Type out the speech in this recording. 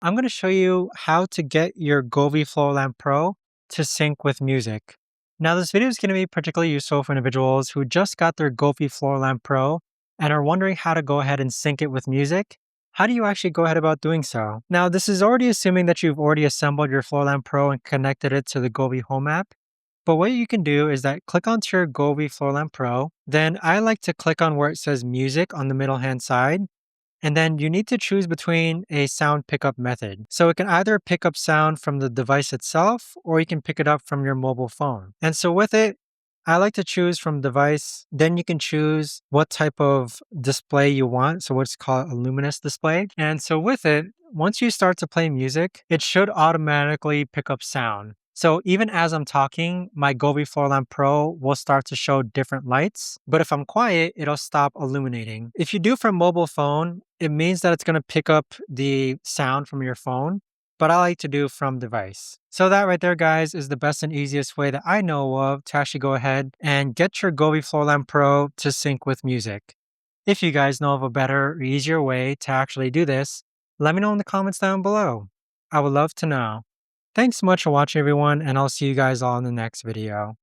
I'm going to show you how to get your Govee Floor Lamp Pro to sync with music. Now, this video is going to be particularly useful for individuals who just got their Govee Floor Lamp Pro and are wondering how to go ahead and sync it with music. How do you actually go ahead about doing so? Now, this is already assuming that you've already assembled your Floor Lamp Pro and connected it to the Govee Home app. But what you can do is that click onto your Govee Floor Lamp Pro. Then I like to click on where it says music on the middle hand side. And then you need to choose between a sound pickup method. So it can either pick up sound from the device itself, or you can pick it up from your mobile phone. And so with it, I like to choose from device. Then you can choose what type of display you want. So what's called a luminous display. And so with it, once you start to play music, it should automatically pick up sound. So even as I'm talking, my Govee Floor Lamp Pro will start to show different lights. But if I'm quiet, it'll stop illuminating. If you do from mobile phone, it means that it's going to pick up the sound from your phone. But I like to do from device. So that right there, guys, is the best and easiest way that I know of to actually go ahead and get your Govee Floor Lamp Pro to sync with music. If you guys know of a better or easier way to actually do this, let me know in the comments down below. I would love to know. Thanks so much for watching, everyone, and I'll see you guys all in the next video.